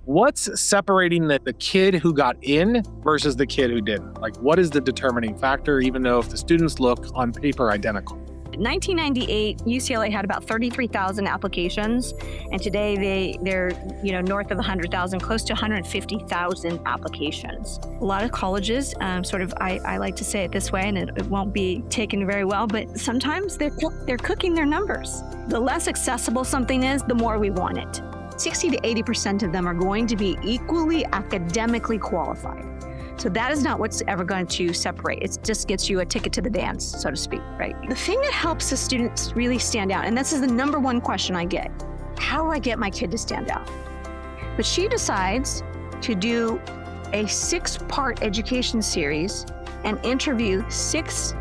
What's separating the kid who got in versus the kid who didn't? Like, what is the determining factor, even though if the students look on paper identical? In 1998, UCLA had about 33,000 applications, and today they're north of 100,000, close to 150,000 applications. A lot of colleges, I like to say it this way, and it won't be taken very well, but sometimes they're cooking their numbers. The less accessible something is, the more we want it. 60 to 80% of them are going to be equally academically qualified. So that is not what's ever going to separate. It just gets you a ticket to the dance, so to speak, right? The thing that helps the students really stand out, and this is the number one question I get, how do I get my kid to stand out? But she decides to do a 6-part education series and interview 6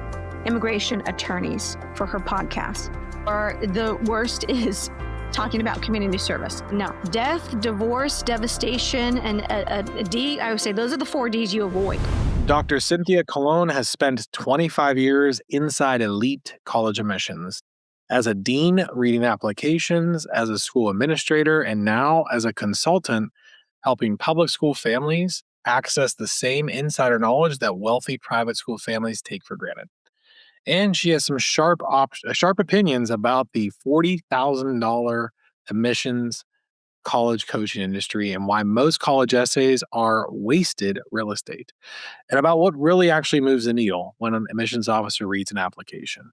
immigration attorneys for her podcast. Or the worst is talking about community service. No, death, divorce, devastation, and a D, I would say those are the 4 Ds you avoid. Dr. Cynthia Colón has spent 25 years inside elite college admissions as a dean reading applications, as a school administrator, and now as a consultant helping public school families access the same insider knowledge that wealthy private school families take for granted. And she has some sharp opinions about the $40,000 admissions college coaching industry and why most college essays are wasted real estate, and about what really actually moves the needle when an admissions officer reads an application.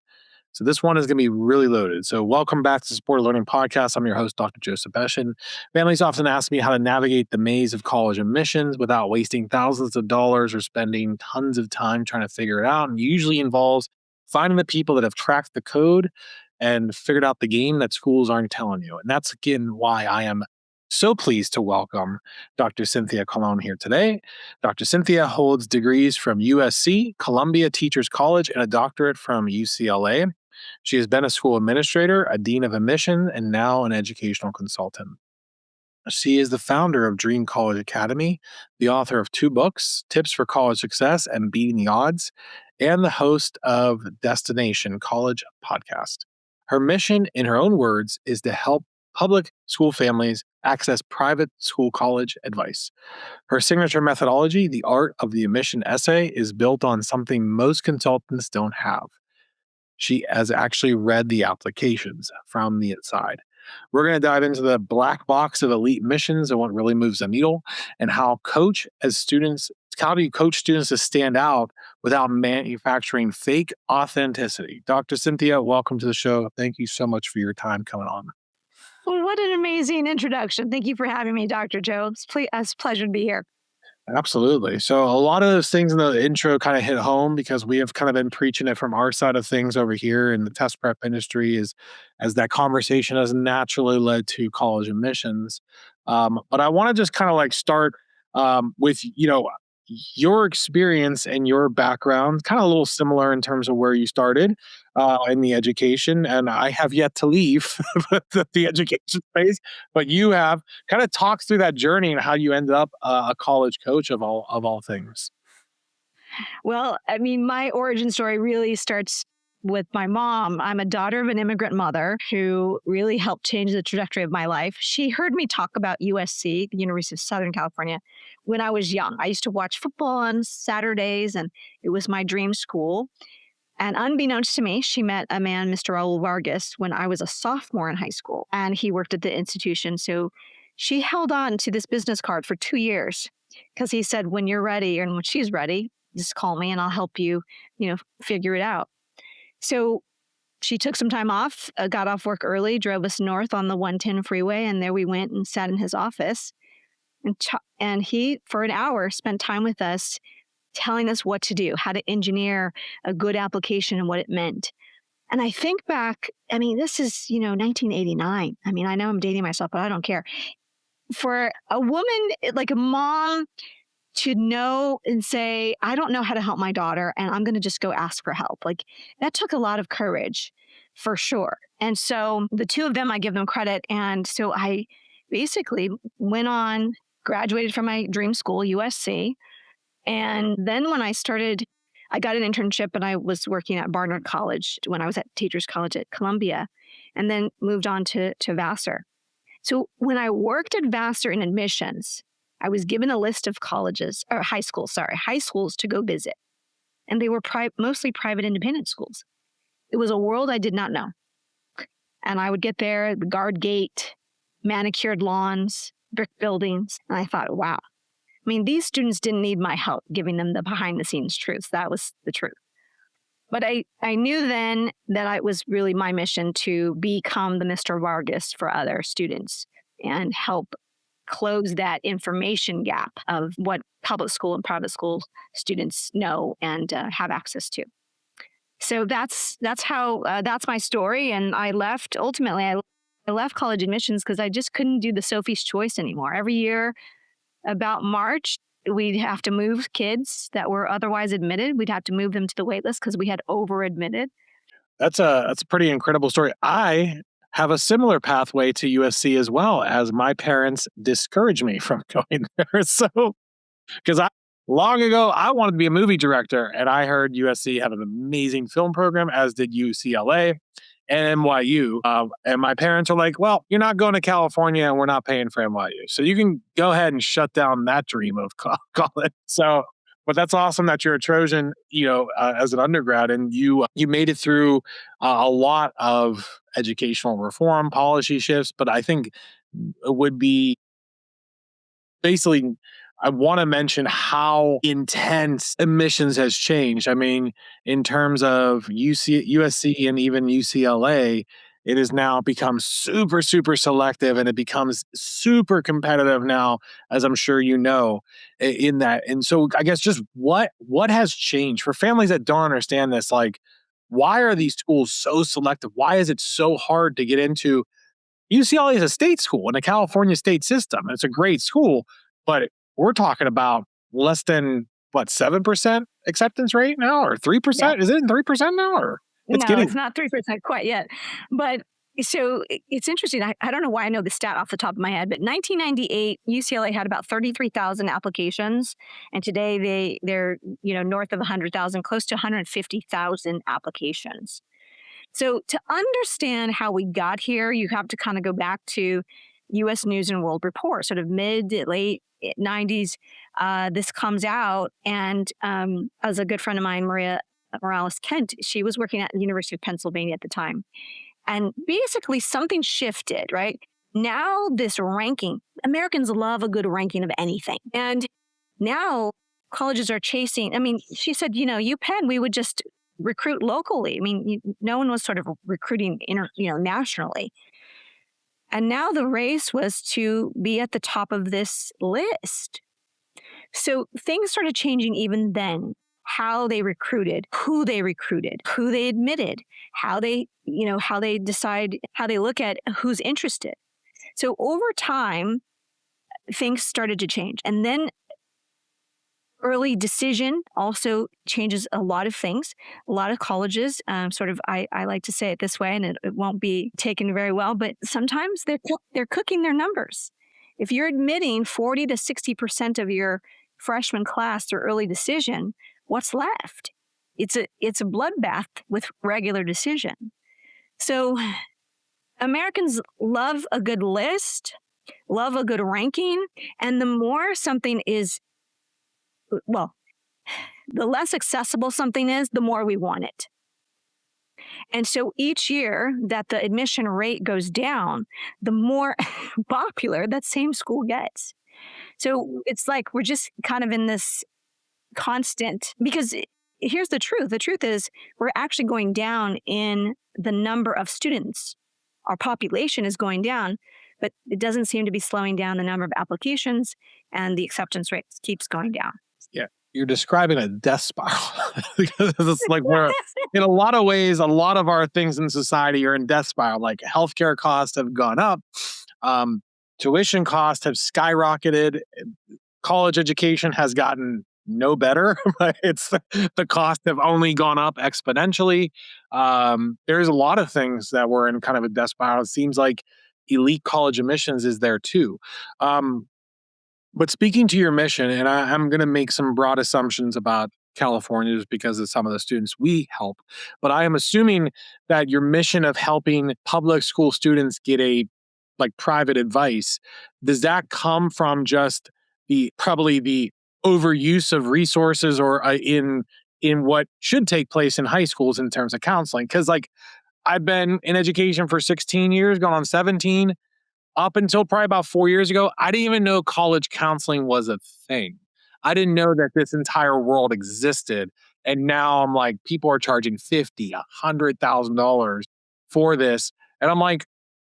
So this one is going to be really loaded. So welcome back to the Supported Learning Podcast. I'm your host, Dr. Joseph Beschen. Families often ask me how to navigate the maze of college admissions without wasting thousands of dollars or spending tons of time trying to figure it out. And usually involves finding the people that have cracked the code and figured out the game that schools aren't telling you. And that's, again, why I am so pleased to welcome Dr. Cynthia Colón here today. Dr. Cynthia holds degrees from USC, Columbia Teachers College, and a doctorate from UCLA. She has been a school administrator, a dean of admission, and now an educational consultant. She is the founder of Dream College Academy, the author of 2 books, Tips for College Success and Beating the Odds, and the host of Destination College podcast. Her mission, in her own words, is to help public school families access private school college advice. Her signature methodology, the art of the admission essay, is built on something most consultants don't have. She has actually read the applications from the inside. We're going to dive into the black box of elite admissions and what really moves the needle, and how do you coach students to stand out without manufacturing fake authenticity? Dr. Cynthia, welcome to the show. Thank you so much for your time coming on. Well, what an amazing introduction. Thank you for having me, Dr. Joe. It's a pleasure to be here. Absolutely. So a lot of those things in the intro kind of hit home because we have kind of been preaching it from our side of things over here in the test prep industry as that conversation has naturally led to college admissions. But I want to just kind of like start with, your experience and your background, kind of a little similar in terms of where you started in the education. And I have yet to leave the education space, but you have. Kind of talk through that journey and how you ended up a college coach of all things. Well, I mean, my origin story really starts with my mom. I'm a daughter of an immigrant mother who really helped change the trajectory of my life. She heard me talk about USC, the University of Southern California, when I was young. I used to watch football on Saturdays, and it was my dream school. And unbeknownst to me, she met a man, Mr. Raul Vargas, when I was a sophomore in high school, and he worked at the institution. So she held on to this business card for 2 years because he said, when you're ready and when she's ready, just call me and I'll help you, figure it out. So she took some time off, got off work early, drove us north on the 110 freeway, and there we went and sat in his office. And he, for an hour, spent time with us telling us what to do, how to engineer a good application and what it meant. And I think back, I mean, this is, 1989. I mean, I know I'm dating myself, but I don't care. For a woman, like a mom, to know and say, I don't know how to help my daughter, and I'm going to just go ask for help. Like, that took a lot of courage, for sure. And so the 2 of them, I give them credit. And so I basically went on, graduated from my dream school, USC. And then when I got an internship, and I was working at Barnard College when I was at Teachers College at Columbia, and then moved on to Vassar. So when I worked at Vassar in admissions, I was given a list of colleges, or high schools to go visit. And they were mostly private independent schools. It was a world I did not know. And I would get there, the guard gate, manicured lawns, brick buildings. And I thought, wow. I mean, these students didn't need my help giving them the behind the scenes truth. That was the truth. But I knew then that it was really my mission to become the Mr. Vargas for other students and help close that information gap of what public school and private school students know and have access to. So that's my story. And I left, ultimately, I left college admissions because I just couldn't do the Sophie's Choice anymore. Every year, about March, we'd have to move kids that were otherwise admitted. We'd have to move them to the wait list because we had over admitted. That's a pretty incredible story. I have a similar pathway to USC as well, as my parents discouraged me from going there. So, because long ago, I wanted to be a movie director, and I heard USC had an amazing film program, as did UCLA and NYU. And my parents are like, well, you're not going to California and we're not paying for NYU. So you can go ahead and shut down that dream of college. So, but that's awesome that you're a Trojan, as an undergrad, and you made it through a lot of educational reform policy shifts. But I think it would be basically, I want to mention how intense admissions has changed. I mean, in terms of USC and even UCLA, it has now become super, super selective, and it becomes super competitive now, as I'm sure you know, in that. And so I guess just what has changed for families that don't understand this? Like, why are these schools so selective? Why is it so hard to get into? UCLA is a state school in a California state system. It's a great school, but we're talking about less than 7% acceptance rate now, or 3%? Yeah. Is it 3% now, or It's not 3% quite yet. But so it's interesting. I don't know why I know the stat off the top of my head, but 1998, UCLA had about 33,000 applications. And today they're north of 100,000, close to 150,000 applications. So to understand how we got here, you have to kind of go back to U.S. News and World Report, sort of mid to late 90s. This comes out, and as a good friend of mine, Maria Morales Kent, she was working at the University of Pennsylvania at the time. And basically something shifted, right? Now this ranking, Americans love a good ranking of anything. And now colleges are chasing, she said, UPenn, we would just recruit locally. No one was sort of recruiting nationally. And now the race was to be at the top of this list. So things started changing even then. How they recruited, who they admitted, how they decide, how they look at who's interested. So over time, things started to change. And then early decision also changes a lot of things. A lot of colleges, I like to say it this way, and it won't be taken very well, but sometimes they're cooking their numbers. If you're admitting 40 to 60% of your freshman class through early decision, what's left? It's a bloodbath with regular decision. So Americans love a good list, love a good ranking, and the more something is, the less accessible something is, the more we want it. And so each year that the admission rate goes down, the more popular that same school gets. So it's like we're just kind of in this constant, because here's the truth. The truth is we're actually going down in the number of students. Our population is going down, but it doesn't seem to be slowing down the number of applications, and the acceptance rate keeps going down. Yeah, you're describing a death spiral. It's like we're, in a lot of ways, a lot of our things in society are in death spiral. Like healthcare costs have gone up, tuition costs have skyrocketed, college education has gotten no better. It's the cost have only gone up exponentially. There's a lot of things that we're in kind of a death spiral. It seems like elite college admissions is there too. But speaking to your mission, and I'm going to make some broad assumptions about California just because of some of the students we help, but I am assuming that your mission of helping public school students get a like private advice, does that come from just probably the overuse of resources or in what should take place in high schools in terms of counseling? Because like I've been in education for 16 years, going on 17. Up until probably about 4 years ago, I didn't even know college counseling was a thing. I didn't know that this entire world existed, and now I'm like, people are charging 50, $100,000 for this, and I'm like,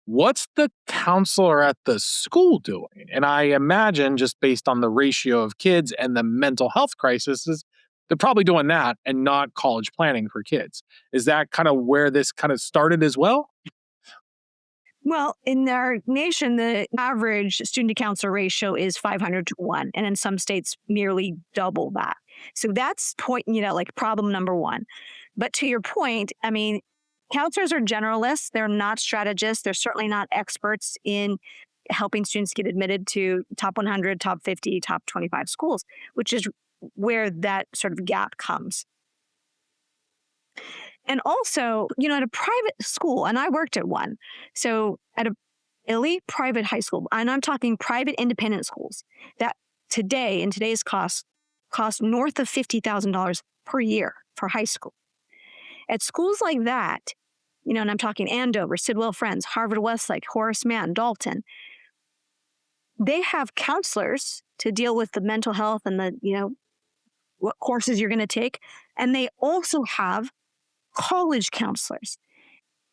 what's the counselor at the school doing? And I imagine just based on the ratio of kids and the mental health crisis, they're probably doing that and not college planning for kids. Is that kind of where this kind of started as well? Well, in our nation, the average student to counselor ratio is 500 to 1, and in some states, nearly double that. So that's point, like problem number one. But to your point, I mean, counselors are generalists. They're not strategists. They're certainly not experts in helping students get admitted to top 100, top 50, top 25 schools, which is where that sort of gap comes. And also, at a private school, and I worked at one. So at a elite private high school, and I'm talking private independent schools that today, in today's cost north of $50,000 per year for high school. At schools like that, and I'm talking Andover, Sidwell Friends, Harvard Westlake, Horace Mann, Dalton, they have counselors to deal with the mental health and the, what courses you're going to take. And they also have college counselors.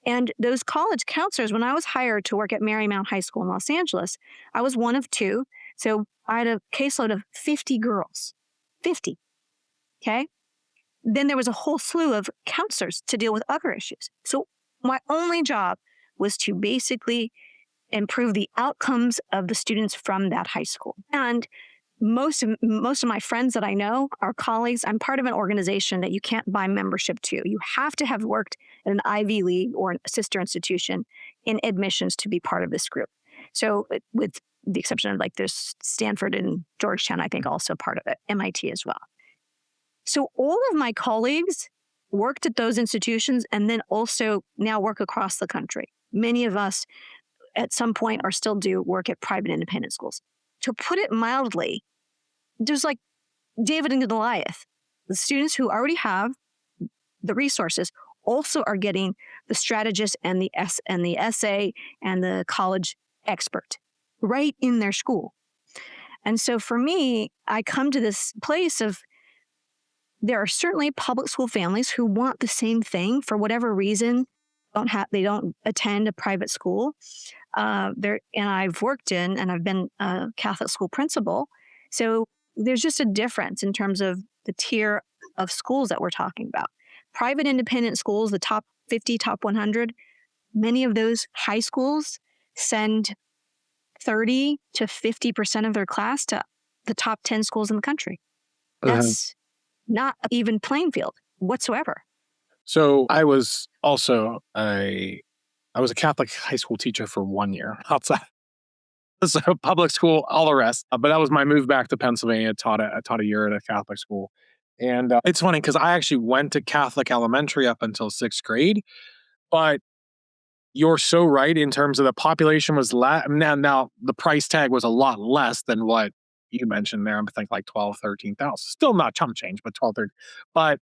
And those college counselors, when I was hired to work at Marymount High School in Los Angeles, I was one of two. So I had a caseload of 50 girls, 50. Okay. Then there was a whole slew of counselors to deal with other issues. So my only job was to basically improve the outcomes of the students from that high school. And most of my friends that I know are colleagues. I'm part of an organization that you can't buy membership to. You have to have worked at an Ivy League or a sister institution in admissions to be part of this group. So with the exception of like there's Stanford and Georgetown, I think also part of it, MIT as well. So all of my colleagues worked at those institutions and then also now work across the country. Many of us at some point or still do work at private independent schools. To put it mildly, there's like David and Goliath. The students who already have the resources also are getting the strategist and the essay and the college expert right in their school. And so for me, I come to this place of there are certainly public school families who want the same thing for whatever reason. They don't attend a private school. And I've worked in and I've been a Catholic school principal. So there's just a difference in terms of the tier of schools that we're talking about. Private independent schools, the top 50, top 100, many of those high schools send 30 to 50% of their class to the top 10 schools in the country. That's not even playing field whatsoever. So I was also a Catholic high school teacher for 1 year outside. So public school, all the rest. But that was my move back to Pennsylvania. I taught a year at a Catholic school. And it's funny because I actually went to Catholic elementary up until 6th grade. But you're so right in terms of the population was now the price tag was a lot less than what you mentioned there. I think like 12, 13,000. Still not chump change, but 12, 13. But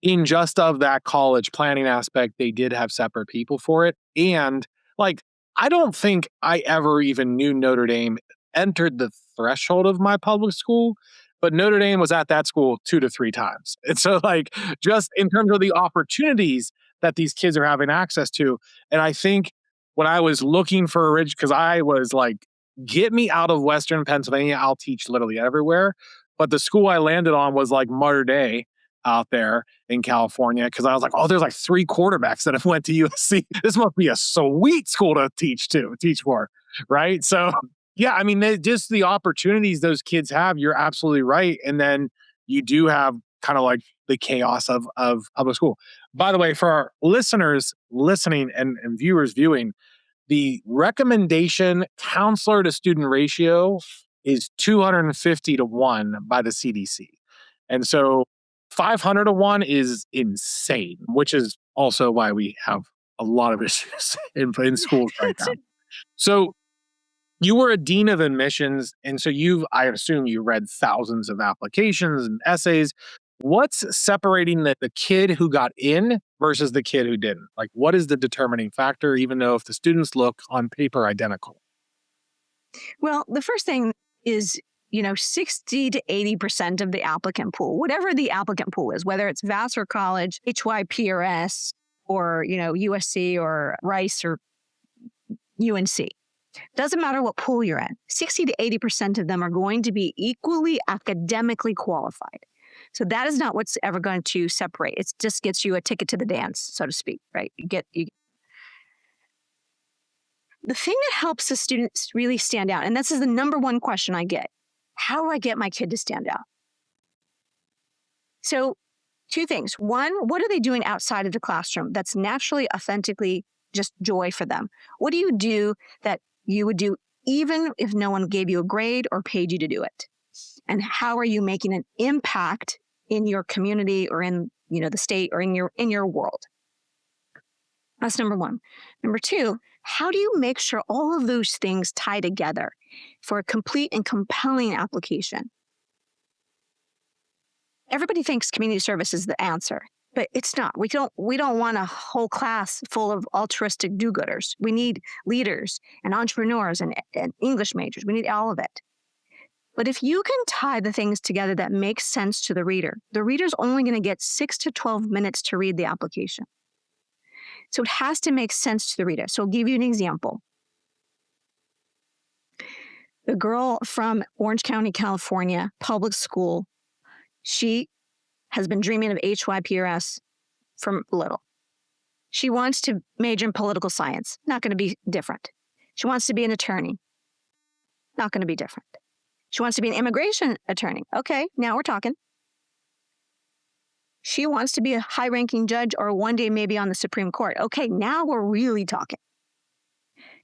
in just of that college planning aspect, they did have separate people for it. And like, I don't think I ever even knew Notre Dame entered the threshold of my public school, but Notre Dame was at that school 2 to 3 times. And so like, just in terms of the opportunities that these kids are having access to. And I think when I was looking for because I was like, get me out of Western Pennsylvania, I'll teach literally everywhere. But the school I landed on was like Mater Dei out there in California because I was like, oh, there's like 3 quarterbacks that have went to USC. This must be a sweet school to teach for, right? So yeah, I mean, just the opportunities those kids have, you're absolutely right. And then you do have kind of like the chaos of public school. By the way, for our listeners listening and viewers viewing, the recommendation counselor to student ratio is 250 to 1 by the CDC. And so 500 to 1 is insane, which is also why we have a lot of issues in schools right now. So You were a dean of admissions, and so I assume you read thousands of applications and essays. What's separating the kid who got in versus the kid who didn't? Like, what is the determining factor, even though if the students look on paper identical? Well, the first thing is, 60 to 80% of the applicant pool, whatever the applicant pool is, whether it's Vassar College, HYPRS, or, USC or Rice or UNC. Doesn't matter what pool you're in. 60 to 80% of them are going to be equally academically qualified. So that is not what's ever going to separate. It just gets you a ticket to the dance, so to speak, right? The thing that helps the students really stand out, and this is the number one question I get, how do I get my kid to stand out? So two things. One, what are they doing outside of the classroom that's naturally, authentically just joy for them? What do you do that you would do even if no one gave you a grade or paid you to do it? And how are you making an impact in your community or in, the state or in your world? That's number one. Number two, how do you make sure all of those things tie together for a complete and compelling application? Everybody thinks community service is the answer, but it's not. We don't want a whole class full of altruistic do-gooders. We need leaders and entrepreneurs and English majors. We need all of it. But if you can tie the things together that make sense to the reader's only going to get 6 to 12 minutes to read the application. So it has to make sense to the reader. So I'll give you an example. The girl from Orange County, California, public school, she has been dreaming of HYPRS from little. She wants to major in political science. Not going to be different. She wants to be an attorney. Not going to be different. She wants to be an immigration attorney. Okay, now we're talking. She wants to be a high-ranking judge or one day maybe on the Supreme Court. Okay, now we're really talking.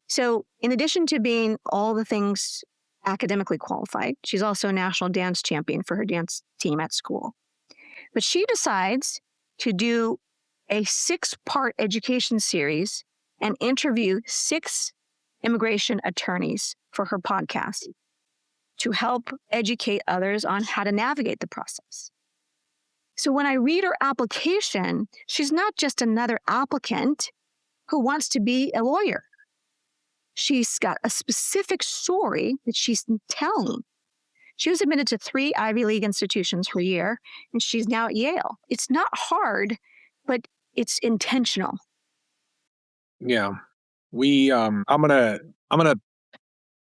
So in addition to being all the things academically qualified, she's also a national dance champion for her dance team at school. But she decides to do a 6-part education series and interview 6 immigration attorneys for her podcast to help educate others on how to navigate the process. So when I read her application, she's not just another applicant who wants to be a lawyer. She's got a specific story that she's telling. She was admitted to 3 Ivy League institutions per year, and she's now at Yale. It's not hard, but it's intentional. Yeah. I'm gonna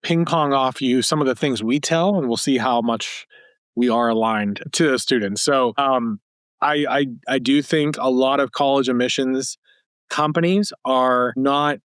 ping pong off you some of the things we tell, and we'll see how much we are aligned to the students. So I do think a lot of college admissions companies are not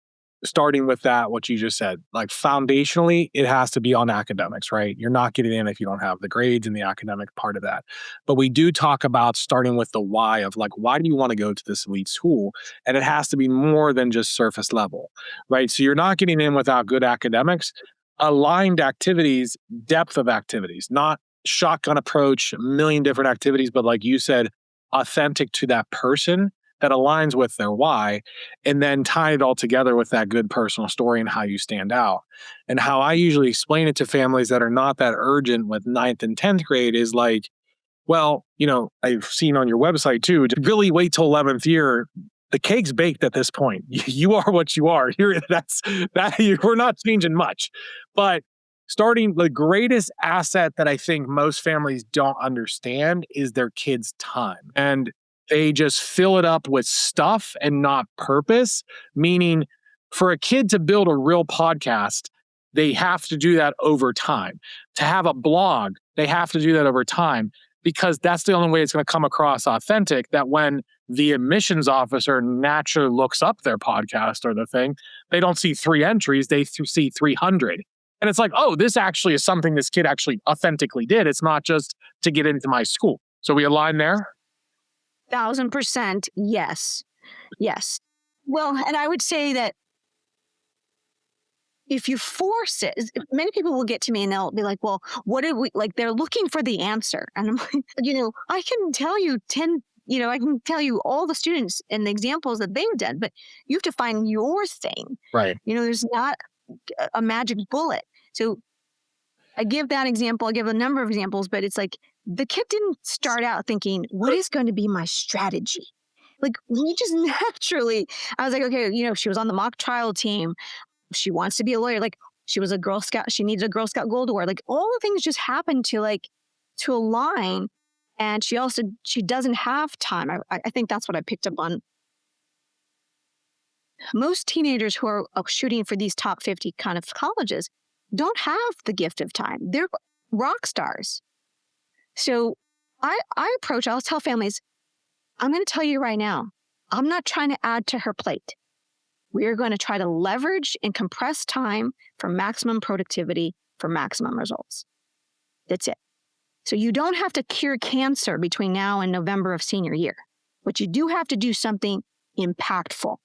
starting with that, what you just said. Like foundationally, it has to be on academics, right? You're not getting in if you don't have the grades and the academic part of that. But we do talk about starting with the why of like, why do you want to go to this elite school? And it has to be more than just surface level, right? So you're not getting in without good academics, aligned activities, depth of activities, not shotgun approach, a million different activities, but like you said, authentic to that person that aligns with their why, and then tie it all together with that good personal story and how you stand out. And how I usually explain it to families that are not that urgent with 9th and 10th grade is like, well, I've seen on your website too, to really wait till 11th year, the cake's baked at this point. You are what you are. We're not changing much. But starting, the greatest asset that I think most families don't understand is their kids' time. And they just fill it up with stuff and not purpose. Meaning, for a kid to build a real podcast, they have to do that over time. To have a blog, they have to do that over time, because that's the only way it's going to come across authentic, that when the admissions officer naturally looks up their podcast or the thing, they don't see 3 entries, they see 300. And it's like, oh, this actually is something this kid actually authentically did. It's not just to get into my school. So we align there? 1,000% yes. Yes. Well, and I would say that if you force it, many people will get to me and they'll be like, well, what did we, like, they're looking for the answer. And I'm like, I can tell you I can tell you all the students and the examples that they've done, but you have to find your thing. Right. There's not a magic bullet. So I give that example, I give a number of examples, but it's like the kid didn't start out thinking, what is going to be my strategy? Like we just naturally, I was like, okay, she was on the mock trial team. She wants to be a lawyer. Like she was a Girl Scout. She needed a Girl Scout Gold Award. Like all the things just happened to align. And she doesn't have time. I think that's what I picked up on. Most teenagers who are shooting for these top 50 kind of colleges don't have the gift of time. They're rock stars. So I'll tell families, I'm going to tell you right now, I'm not trying to add to her plate. We are going to try to leverage and compress time for maximum productivity, for maximum results. That's it. So you don't have to cure cancer between now and November of senior year, but you do have to do something impactful.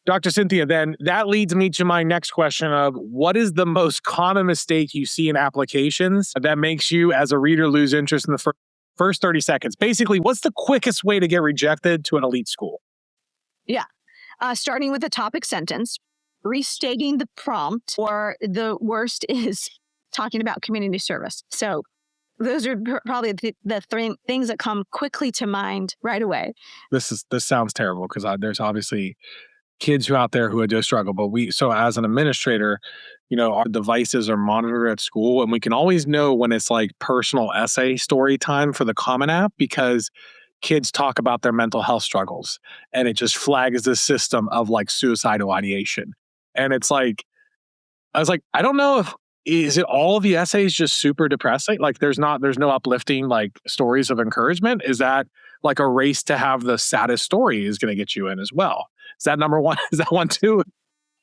Dr. Cynthia, then that leads me to my next question of what is the most common mistake you see in applications that makes you as a reader lose interest in the first 30 seconds? Basically, what's the quickest way to get rejected to an elite school? Yeah. Starting with a topic sentence, restating the prompt, or the worst is talking about community service. So those are probably the three things that come quickly to mind right away. This sounds terrible because there's obviously kids who out there who do struggle. But so as an administrator, our devices are monitored at school, and we can always know when it's like personal essay story time for the Common App because kids talk about their mental health struggles, and it just flags the system of like suicidal ideation. And it's like, I was like, I don't know is it all of the essays just super depressing? Like there's no uplifting like stories of encouragement? Is that like a race to have the saddest story is going to get you in as well? Is that number one? Is that one too?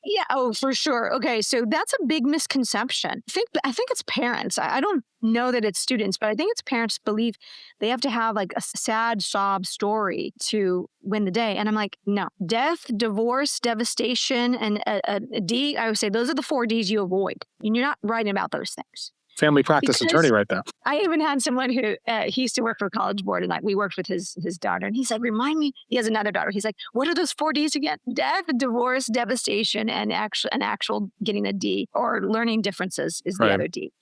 Yeah. Oh, for sure. Okay. So that's a big misconception. I think it's parents. I don't know that it's students, but I think it's parents believe they have to have like a sad sob story to win the day. And I'm like, no. Death, divorce, devastation, and a D, I would say those are the 4 Ds you avoid. And you're not writing about those things. Family practice attorney right there. I even had someone who he used to work for a college board, and like we worked with his daughter, and he's like, remind me, he has another daughter. He's like, what are those 4 Ds again? Death, divorce, devastation, and actual getting a D, or learning differences is the other D.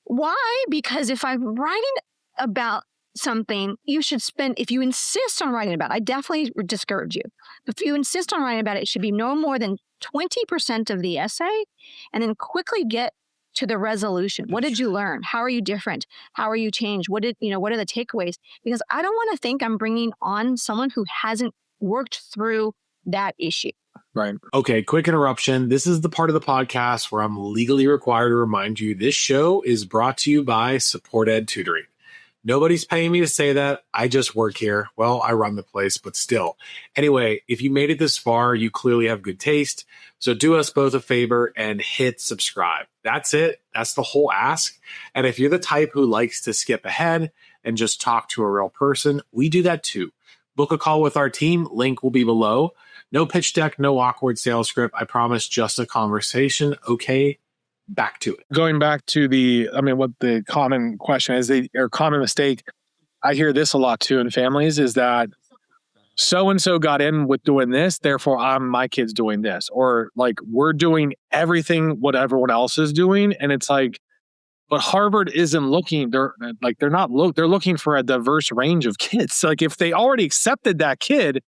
Why? Because if I'm writing about something, if you insist on writing about it, I definitely would discourage you. If you insist on writing about it, it should be no more than 20% of the essay, and then quickly get to the resolution. What did you learn? How are you different? How are you changed? What are the takeaways? Because I don't want to think I'm bringing on someone who hasn't worked through that issue. Right. Okay, quick interruption. This is the part of the podcast where I'm legally required to remind you this show is brought to you by Support Ed Tutoring. Nobody's paying me to say that. I just work here. Well, I run the place, but still. Anyway, if you made it this far, you clearly have good taste. So do us both a favor and hit subscribe. That's it. That's the whole ask. And if you're the type who likes to skip ahead and just talk to a real person, we do that too. Book a call with our team. Link will be below. No pitch deck, no awkward sales script. I promise, just a conversation. Okay. Back to it. Going back to what the common question is, or common mistake, I hear this a lot too in families, is that so-and-so got in with doing this, therefore my kid's doing this. Or like, we're doing everything what everyone else is doing. And it's like, but Harvard isn't looking, they're looking for a diverse range of kids. Like if they already accepted that kid,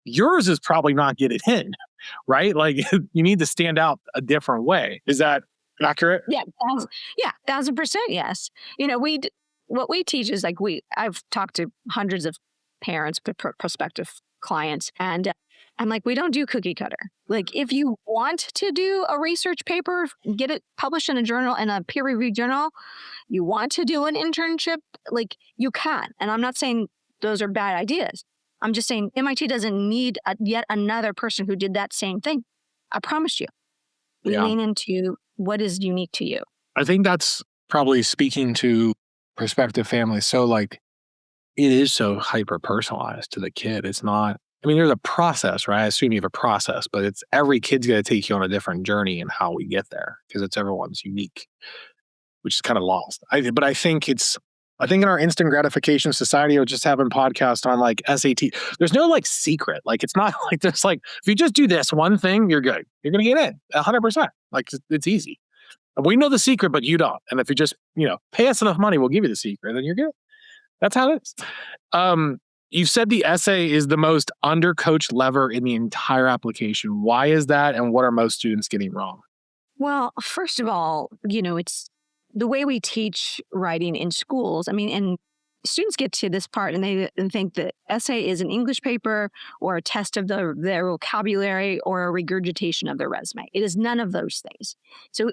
yours is probably not getting in, right? Like you need to stand out a different way. Is that accurate? Yeah, 1,000%. Yes. What we teach is like I've talked to hundreds of parents, prospective clients, and I'm like, we don't do cookie cutter. Like if you want to do a research paper, get it published in a journal, in a peer reviewed journal, you want to do an internship, like you can. And I'm not saying those are bad ideas. I'm just saying MIT doesn't need yet another person who did that same thing. I promise you. We lean into what is unique to you. I think that's probably speaking to prospective families. So like, it is so hyper personalized to the kid. It's not, there's a process, right? I assume you have a process, but it's every kid's going to take you on a different journey in how we get there because it's everyone's unique, which is kind of lost. But I think in our instant gratification society, or just having podcasts on like SAT, there's no like secret. Like it's not like there's like, if you just do this one thing, you're good. You're going to get in 100%. Like it's easy. We know the secret, but you don't. And if you just, pay us enough money, we'll give you the secret, then you're good. That's how it is. You said the essay is the most undercoached lever in the entire application. Why is that? And what are most students getting wrong? Well, first of all, it's the way we teach writing in schools. I mean, and students get to this part and they think that essay is an English paper or a test of their vocabulary or a regurgitation of their resume. It is none of those things. So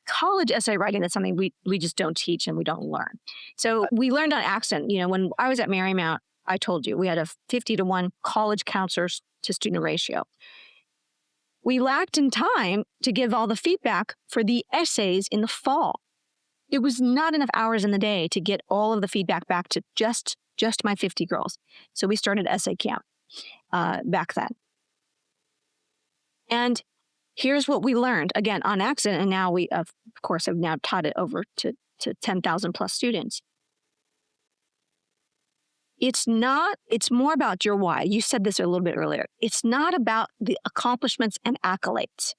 college essay writing is something we just don't teach and we don't learn. So we learned on accident. When I was at Marymount, I told you we had a 50-to-1 college counselors to student ratio. We lacked in time to give all the feedback for the essays in the fall. There was not enough hours in the day to get all of the feedback back to just my 50 girls. So we started essay camp back then. And here's what we learned, again, on accident. And now we, of course, have now taught it over to 10,000 plus students. It's more about your why. You said this a little bit earlier. It's not about the accomplishments and accolades.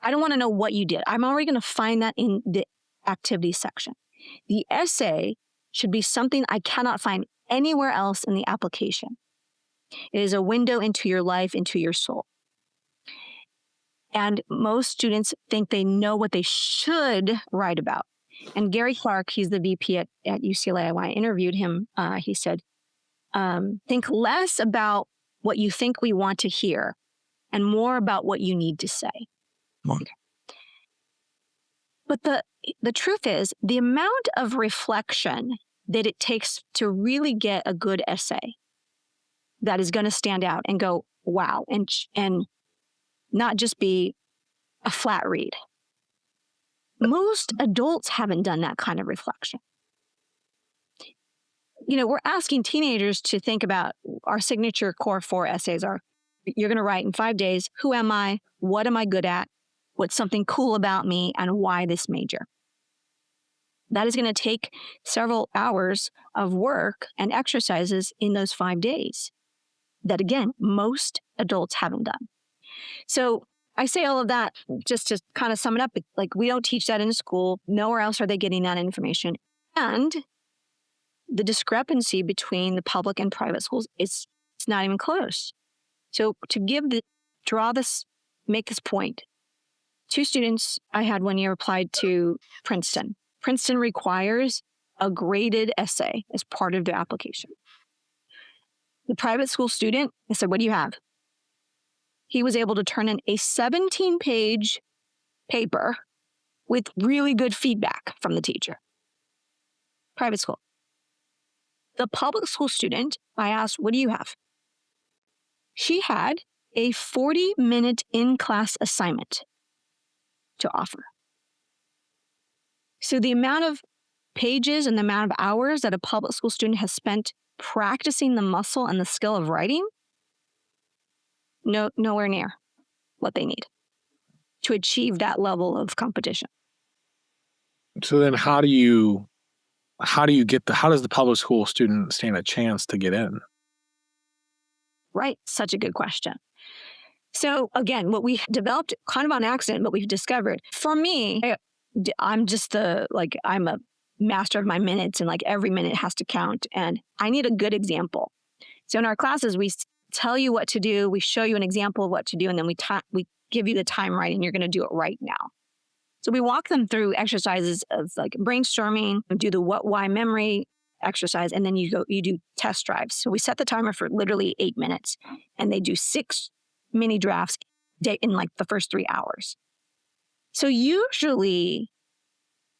I don't want to know what you did. I'm already going to find that in the activity section. The essay should be something I cannot find anywhere else in the application. It is a window into your life, into your soul. And most students think they know what they should write about. And Gary Clark, he's the VP at UCLA. When I interviewed him, he said, think less about what you think we want to hear and more about what you need to say. Okay. But the truth is, the amount of reflection that it takes to really get a good essay that is going to stand out and go, wow, and not just be a flat read. Most adults haven't done that kind of reflection. We're asking teenagers to think about our signature core 4 essays are, you're going to write in 5 days, who am I? What am I good at? What's something cool about me? And why this major? That is going to take several hours of work and exercises in those 5 days that, again, most adults haven't done. So I say all of that just to kind of sum it up. Like, we don't teach that in school. Nowhere else are they getting that information. And the discrepancy between the public and private schools it's not even close. So to make this point, 2 students I had one year applied to Princeton. Princeton requires a graded essay as part of their application. The private school student, I said, what do you have? He was able to turn in a 17-page paper with really good feedback from the teacher. Private school. The public school student, I asked, what do you have? She had a 40-minute in-class assignment to offer. So the amount of pages and the amount of hours that a public school student has spent practicing the muscle and the skill of writing, nowhere near what they need to achieve that level of competition. So then how does the public school student stand a chance to get in? Right. Such a good question. So again, what we developed kind of on accident, but we've discovered, for me, I'm a master of my minutes, and like every minute has to count, and I need a good example. So in our classes, we tell you what to do, we show you an example of what to do, and then we give you the time right, and you're going to do it right now. So we walk them through exercises of like brainstorming, do the what, why memory exercise, and then you do test drives. So we set the timer for literally 8 minutes, and they do 6 mini drafts in like the first 3 hours. So usually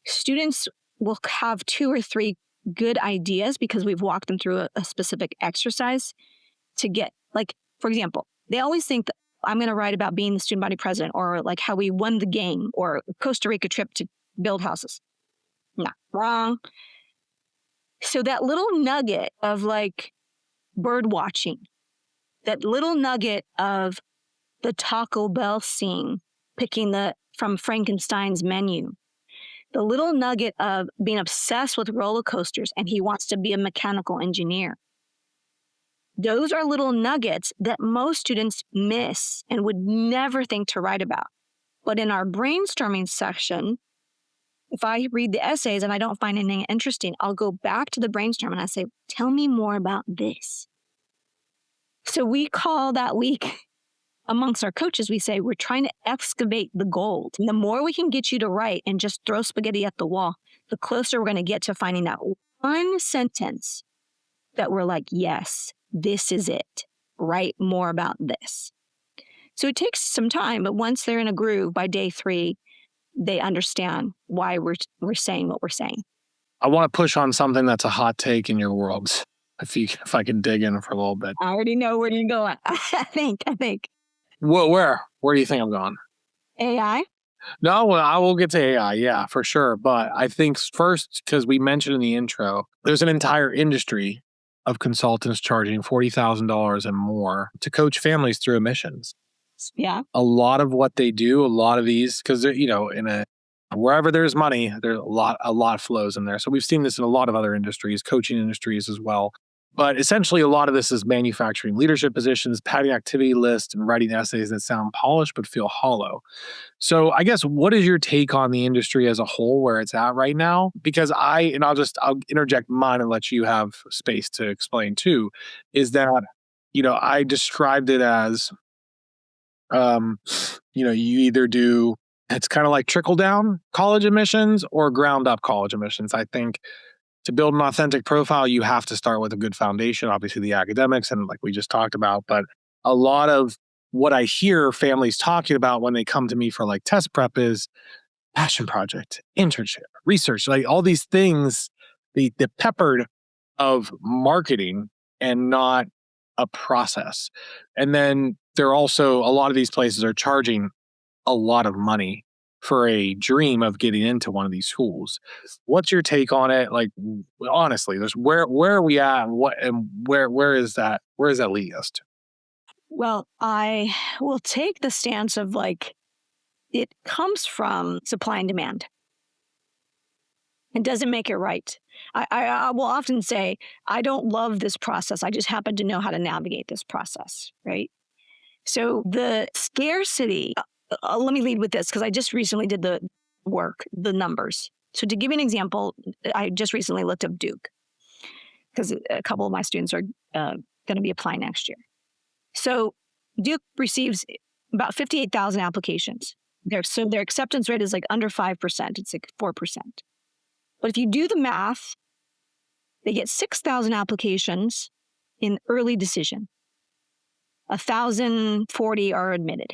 students will have 2 or 3 good ideas because we've walked them through a specific exercise to get, like, for example, they always think that I'm going to write about being the student body president, or like how we won the game, or Costa Rica trip to build houses. No, wrong. So that little nugget of like bird watching, that little nugget of the Taco Bell scene, picking from Frankenstein's menu, the little nugget of being obsessed with roller coasters and he wants to be a mechanical engineer. Those are little nuggets that most students miss and would never think to write about. But in our brainstorming section, If I read the essays and I don't find anything interesting, I'll go back to the brainstorm and I say, tell me more about this. So we call that week amongst our coaches, we say, we're trying to excavate the gold. And the more we can get you to write and just throw spaghetti at the wall, the closer we're going to get to finding that one sentence that we're like, yes, this is it. Write more about this. So it takes some time, but once they're in a groove by day 3, they understand why we're saying what we're saying. I want to push on something that's a hot take in your world. If I can dig in for a little bit. I already know where you're going. I think. Where do you think I'm going? AI? No, well, I will get to AI, yeah, for sure. But I think first, because we mentioned in the intro, there's an entire industry of consultants charging $40,000 and more to coach families through emissions. Yeah. A lot of what they do, a lot of these, because wherever there's money, there's a lot flows in there. So we've seen this in a lot of other industries, coaching industries as well. But essentially, a lot of this is manufacturing leadership positions, padding activity lists, and writing essays that sound polished but feel hollow. So I guess, what is your take on the industry as a whole, where it's at right now? Because I'll interject mine and let you have space to explain too, is that, I described it as, you either do, it's kind of like trickle down college admissions or ground up college admissions. I think to build an authentic profile, you have to start with a good foundation, obviously the academics, and like we just talked about. But a lot of what I hear families talking about when they come to me for like test prep is passion project, internship, research, like all these things, the peppered of marketing and not a process. And then they're also, a lot of these places are charging a lot of money for a dream of getting into one of these schools. What's your take on it? Like, honestly, there's where are we at, and where is that leading us to? Well, I will take the stance of like, it comes from supply and demand. It doesn't make it right. I will often say, I don't love this process. I just happen to know how to navigate this process, right? So the scarcity, let me lead with this because I just recently did the work, the numbers. So to give you an example, I just recently looked up Duke because a couple of my students are going to be applying next year. So Duke receives about 58,000 applications. So their acceptance rate is like under 5%. It's like 4%. But if you do the math, they get 6,000 applications in early decision. 1,040 are admitted.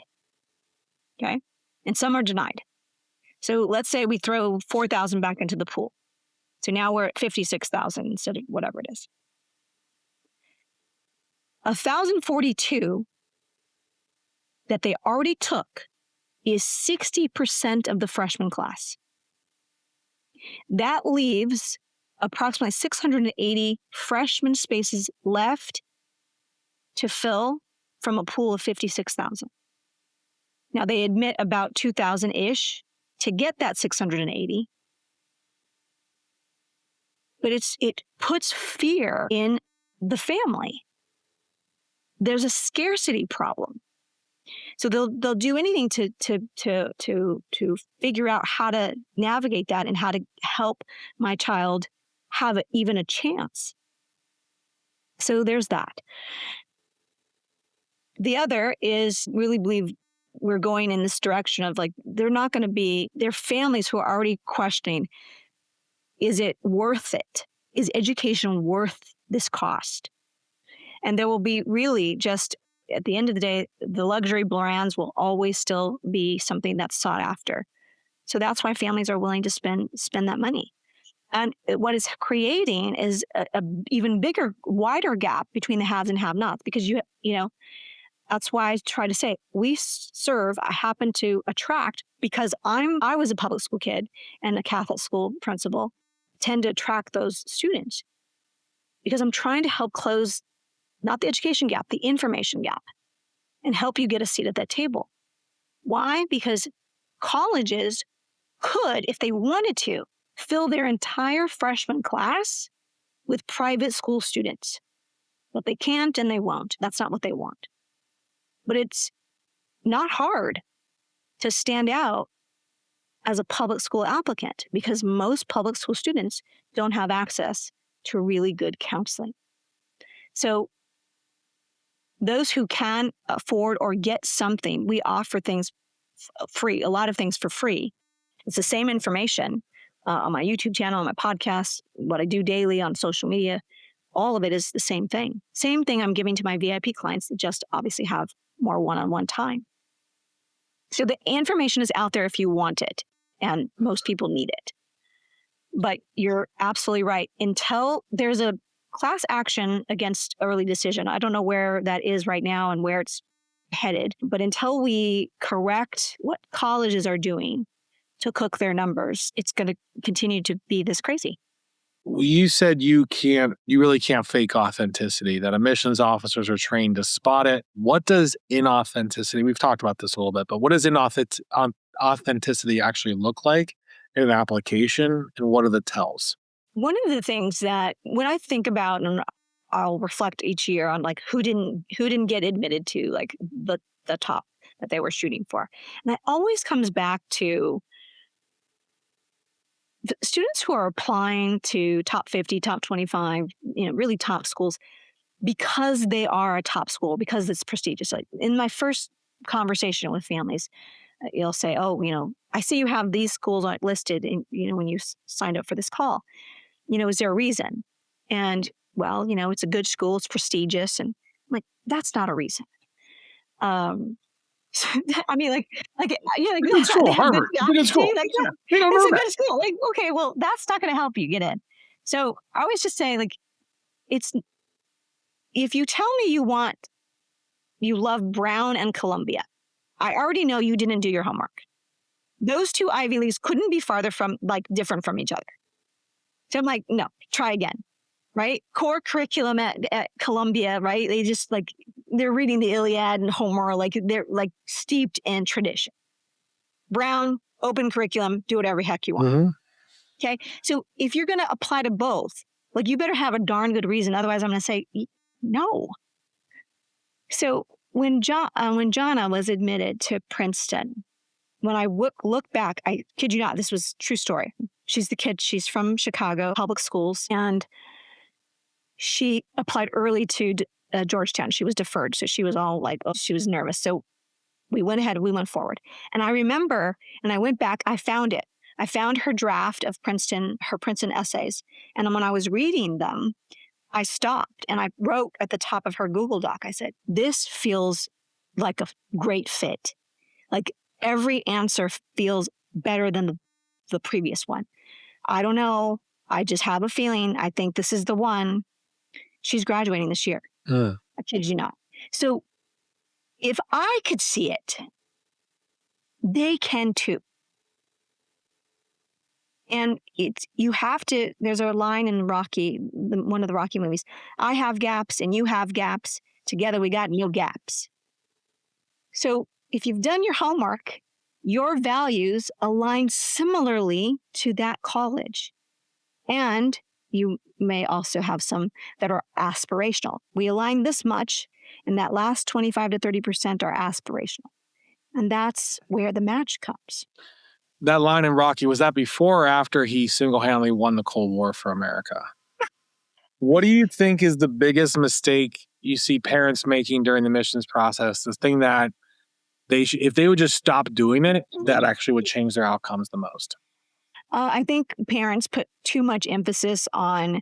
Okay. And some are denied. So let's say we throw 4,000 back into the pool. So now we're at 56,000 instead of whatever it is. 1,042 that they already took is 60% of the freshman class. That leaves approximately 680 freshman spaces left to fill from a pool of 56,000. Now they admit about 2,000-ish to get that 680. But it puts fear in the family. There's a scarcity problem. So they'll do anything to figure out how to navigate that and how to help my child have even a chance. So there's that. The other is really believe we're going in this direction of like, they're not going to be, their families who are already questioning, is it worth it? Is education worth this cost? And there will be really just, at the end of the day, the luxury brands will always still be something that's sought after. So that's why families are willing to spend that money. And what it's creating is a even bigger, wider gap between the haves and have-nots, because you know, that's why I try to say I happen to attract, because I was a public school kid and a Catholic school principal, tend to attract those students because I'm trying to help close not the education gap, the information gap, and help you get a seat at that table. Why? Because colleges could, if they wanted to, fill their entire freshman class with private school students. But they can't and they won't. That's not what they want. But it's not hard to stand out as a public school applicant because most public school students don't have access to really good counseling. So those who can afford or get something, we offer things free, a lot of things for free. It's the same information on my YouTube channel, on my podcast, what I do daily on social media. All of it is the same thing. Same thing I'm giving to my VIP clients that just obviously have more one-on-one time. So the information is out there if you want it, and most people need it. But you're absolutely right. Until there's a class action against early decision, I don't know where that is right now and where it's headed, but until we correct what colleges are doing to cook their numbers, it's going to continue to be this crazy. You said you really can't fake authenticity, that admissions officers are trained to spot it. What does inauthenticity, we've talked about this a little bit, but what does authenticity actually look like in an application, and what are the tells? One of the things that when I think about, and I'll reflect each year on like who didn't get admitted to like the top that they were shooting for. And it always comes back to the students who are applying to top 50, top 25, really top schools because they are a top school, because it's prestigious. Like in my first conversation with families, you'll say, oh, I see you have these schools listed in, when you signed up for this call. Is there a reason? And well, it's a good school, it's prestigious. And I'm like, that's not a reason. I mean, like, Good school, Harvard. Good school. Like, Yeah, they don't it's know a that. good school. Like, okay, well, that's not going to help you get in. So I always just say, like, if you tell me you love Brown and Columbia, I already know you didn't do your homework. Those two Ivy Leagues couldn't be farther from, like, different from each other. So I'm like, no, try again, right? Core curriculum at Columbia, right? They just they're reading the Iliad and Homer, like they're like steeped in tradition. Brown, open curriculum, do whatever heck you want. Mm-hmm. Okay. So if you're going to apply to both, like you better have a darn good reason. Otherwise I'm going to say no. So when Jonna was admitted to Princeton, when I look back, I kid you not, this was true story. She's from Chicago public schools, and she applied early to Georgetown. She was deferred. So she was all like, she was nervous. So we went ahead, we went forward. And I remember, and I went back, I found it. I found her draft of her Princeton essays. And when I was reading them, I stopped and I wrote at the top of her Google Doc, I said, this feels like a great fit. Like every answer feels better than the previous one. I don't know. I just have a feeling. I think this is the one. She's graduating this year. I kid you not. So if I could see it, they can too. And there's a line in Rocky, one of the Rocky movies. I have gaps and you have gaps. Together we got no gaps. So if you've done your homework, your values align similarly to that college. And you may also have some that are aspirational. We align this much, and that last 25 to 30% are aspirational. And that's where the match comes. That line in Rocky, was that before or after he single-handedly won the Cold War for America? What do you think is the biggest mistake you see parents making during the admissions process? The thing that if they would just stop doing it, that actually would change their outcomes the most? I think parents put too much emphasis on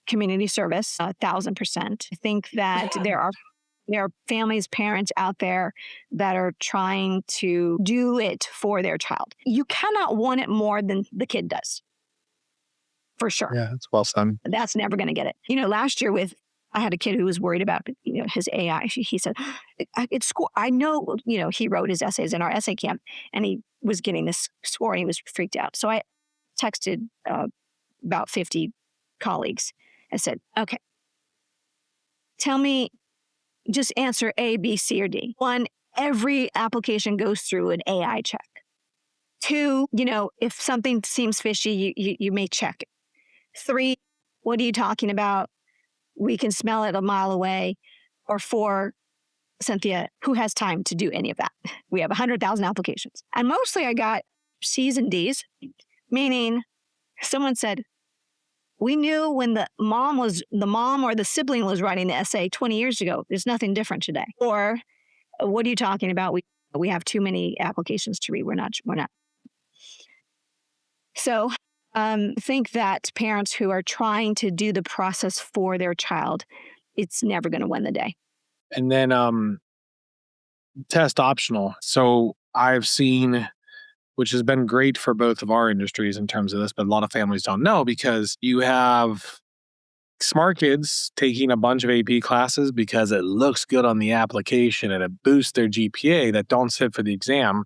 community service, 1,000%. I think that there are families, parents out there that are trying to do it for their child. You cannot want it more than the kid does, for sure. Yeah, that's well said. That's never going to get it. Last year I had a kid who was worried about, his AI. He said, it's school. I know, he wrote his essays in our essay camp and he was getting this score and he was freaked out. So I texted about 50 colleagues and said, okay, tell me, just answer A, B, C, or D. 1, every application goes through an AI check. 2, if something seems fishy, you may check it. 3, what are you talking about? We can smell it a mile away. Or 4, Cynthia, who has time to do any of that? We have 100,000 applications. And mostly I got, C's and D's, meaning someone said, we knew when the mom or the sibling was writing the essay 20 years ago. There's nothing different today. Or what are you talking about? We have too many applications to read. We're not. So think that parents who are trying to do the process for their child, it's never going to win the day. And then test optional. So I've seen, which has been great for both of our industries in terms of this, but a lot of families don't know because you have smart kids taking a bunch of AP classes because it looks good on the application and it boosts their GPA that don't sit for the exam.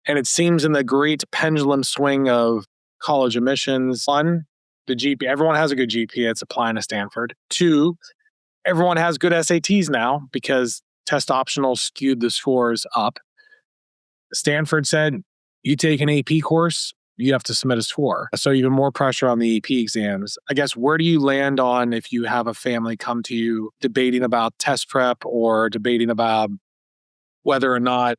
And it seems in the great pendulum swing of college admissions, one, the GPA, everyone has a good GPA, it's applying to Stanford. Two, everyone has good SATs now because test optional skewed the scores up. Stanford said, you take an AP course, you have to submit a score. So even more pressure on the AP exams. I guess, where do you land on if you have a family come to you debating about test prep or debating about whether or not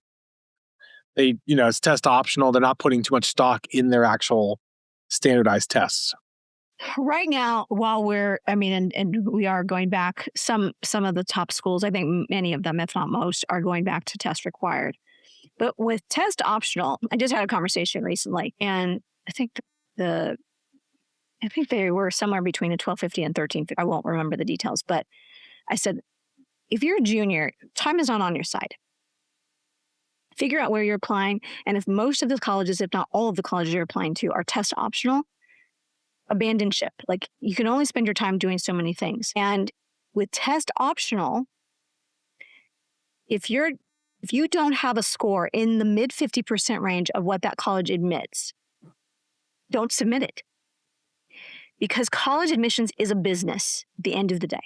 it's test optional, they're not putting too much stock in their actual standardized tests? Right now, while and we are going back, some of the top schools, I think many of them, if not most, are going back to test required. But with test optional, I just had a conversation recently, and I think they were somewhere between a 1250 and 1350. I won't remember the details, but I said, if you're a junior, time is not on your side. Figure out where you're applying, and if most of the colleges, if not all of the colleges you're applying to, are test optional, abandon ship. Like, you can only spend your time doing so many things. And with test optional, if you don't have a score in the mid 50% range of what that college admits, don't submit it. Because college admissions is a business at the end of the day.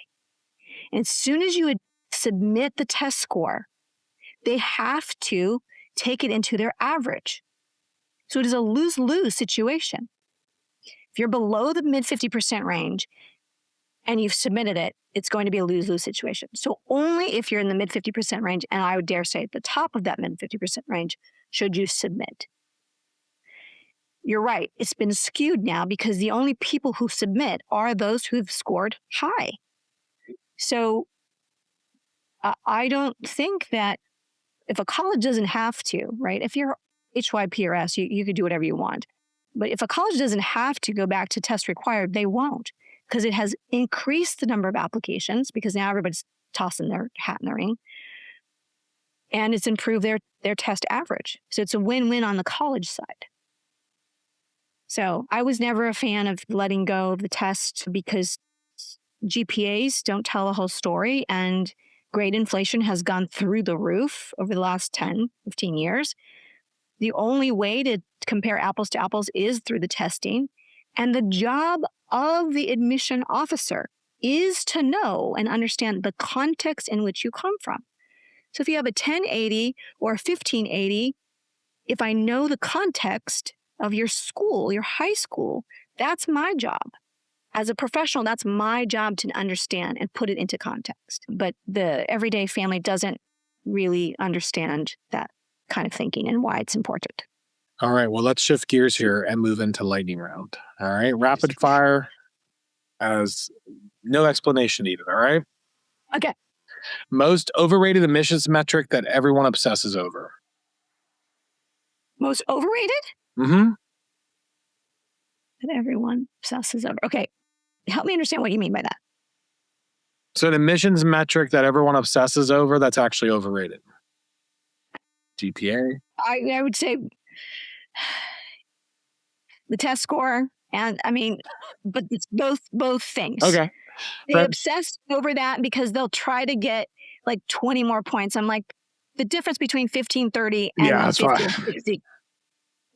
And as soon as you submit the test score, they have to take it into their average. So it is a lose-lose situation. If you're below the mid 50% range and you've submitted it, it's going to be a lose-lose situation. So only if you're in the mid 50% range, and I would dare say at the top of that mid 50% range, should you submit. You're right. It's been skewed now because the only people who submit are those who've scored high. So I don't think that if a college doesn't have to, right? If you're HYPRS, you could do whatever you want. But if a college doesn't have to go back to test required, they won't, because it has increased the number of applications because now everybody's tossing their hat in the ring. And it's improved their test average. So it's a win-win on the college side. So I was never a fan of letting go of the test because GPAs don't tell the whole story, and grade inflation has gone through the roof over the last 10, 15 years. The only way to compare apples to apples is through the testing. And the job of the admission officer is to know and understand the context in which you come from. So if you have a 1080 or a 1580, if I know the context of your school, your high school, that's my job. As a professional, that's my job to understand and put it into context. But the everyday family doesn't really understand that kind of thinking and why it's important. All right, well, let's shift gears here and move into lightning round. All right, rapid fire as no explanation needed. All right. Okay. Most overrated admissions metric that everyone obsesses over. Most overrated? Mm-hmm. That everyone obsesses over. Okay. Help me understand what you mean by that. So an admissions metric that everyone obsesses over that's actually overrated. GPA? I would say the test score, and but it's both things. Okay. They obsess over that because they'll try to get like 20 more points. I'm like, the difference between 1530 and 1560.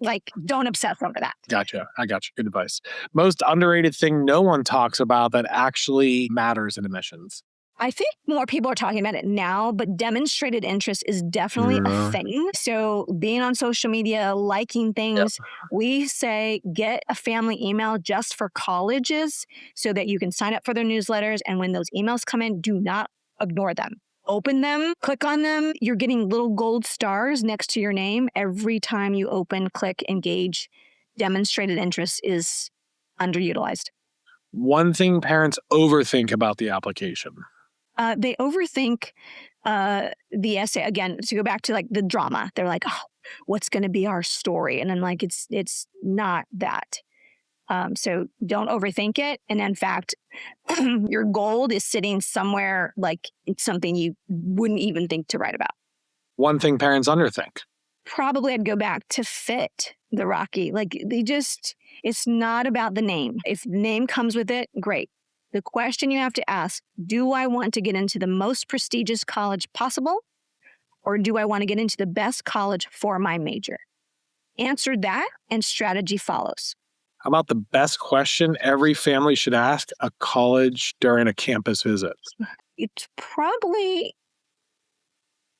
Like, don't obsess over that. Gotcha. I got you. Good advice. Most underrated thing no one talks about that actually matters in admissions. I think more people are talking about it now, but demonstrated interest is definitely a thing. So being on social media, liking things, we say get a family email just for colleges so that you can sign up for their newsletters. And when those emails come in, do not ignore them. open them, click on them, you're getting little gold stars next to your name every time you open, click, engage. Demonstrated interest is underutilized. One thing parents overthink about the application. They overthink the essay. Again, to go back to like the drama, they're like, oh, what's going to be our story? And I'm like, it's not that. So don't overthink it. And in fact, your gold is sitting somewhere like it's something you wouldn't even think to write about. One thing parents underthink. Probably I'd go back to fit the Rocky. Like it's not about the name. If the name comes with it, great. The question you have to ask, do I want to get into the most prestigious college possible? Or do I want to get into the best college for my major? Answer that and strategy follows. How about the best question every family should ask a college during a campus visit? It probably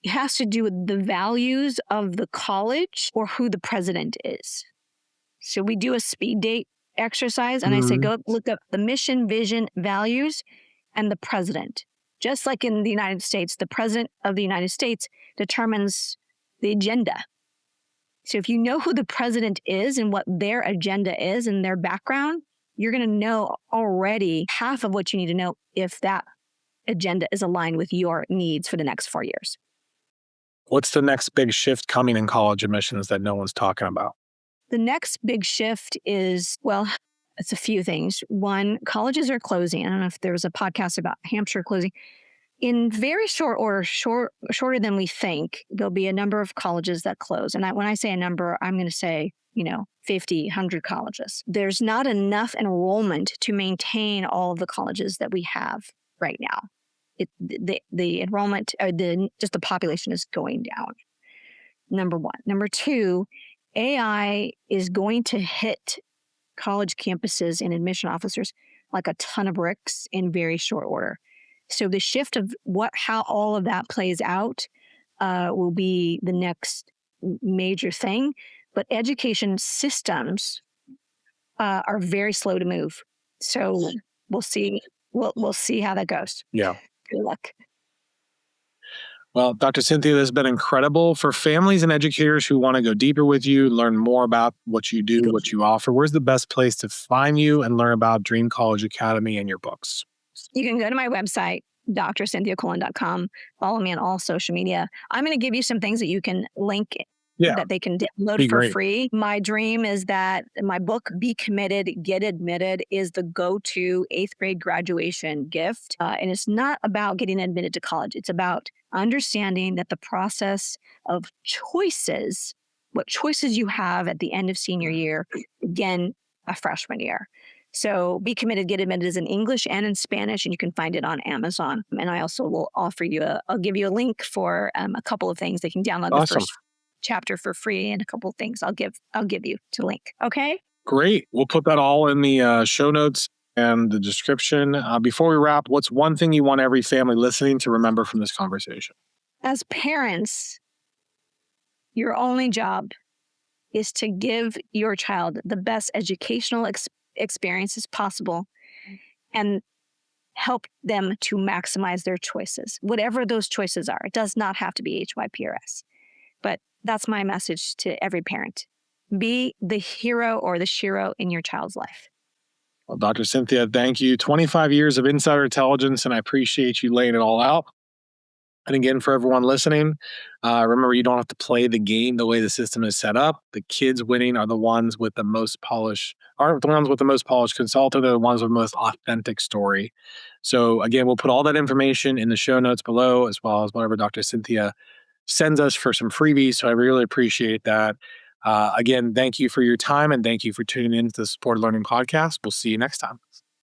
has to do with the values of the college or who the president is. So we do a speed date exercise and I say, go look up the mission, vision, values, and the president. Just like in the United States, the president of the United States determines the agenda. So if you know who the president is and what their agenda is and their background, you're going to know already half of what you need to know if that agenda is aligned with your needs for the next 4 years. What's the next big shift coming in college admissions that no one's talking about? The next big shift is, well, it's a few things. One, colleges are closing. I don't know if there was a podcast about Hampshire closing. In very short order, shorter than we think, there'll be a number of colleges that close. And when I say a number, I'm going to say, 50, 100 colleges. There's not enough enrollment to maintain all of the colleges that we have right now. The enrollment, or just the population is going down. Number one. Number two, AI is going to hit college campuses and admission officers like a ton of bricks in very short order. So the shift of how all of that plays out will be the next major thing. But education systems are very slow to move. So we'll see. We'll see how that goes. Yeah. Good luck. Well, Dr. Cynthia, this has been incredible. For families and educators who want to go deeper with you, learn more about what you do, what you offer, where's the best place to find you and learn about Dream College Academy and your books? You can go to my website, drcynthiacolon.com. Follow me on all social media. I'm going to give you some things that you can link that they can download for free. My dream is that my book, Be Committed, Get Admitted, is the go-to 8th grade graduation gift. And it's not about getting admitted to college. It's about understanding that the process of choices, what choices you have at the end of senior year, again, a freshman year. So Be Committed, Get Admitted is in English and in Spanish, and you can find it on Amazon. And I also will offer you I'll give you a link for a couple of things. They can download the first chapter for free, and a couple of things I'll give you to link. Okay? Great. We'll put that all in the show notes and the description. Before we wrap, what's one thing you want every family listening to remember from this conversation? As parents, your only job is to give your child the best educational experiences possible and help them to maximize their choices, whatever those choices are. It does not have to be HYPRS. But that's my message to every parent. Be the hero or the shero in your child's life. Well, Dr. Cynthia, thank you. 25 years of insider intelligence, and I appreciate you laying it all out. And again, for everyone listening, remember, you don't have to play the game the way the system is set up. The kids winning are the ones with the most polished, aren't the ones with the most polished consultant. They're the ones with the most authentic story. So again, we'll put all that information in the show notes below, as well as whatever Dr. Cynthia sends us for some freebies. So I really appreciate that. Again, thank you for your time and thank you for tuning in to the Supported Learning Podcast. We'll see you next time.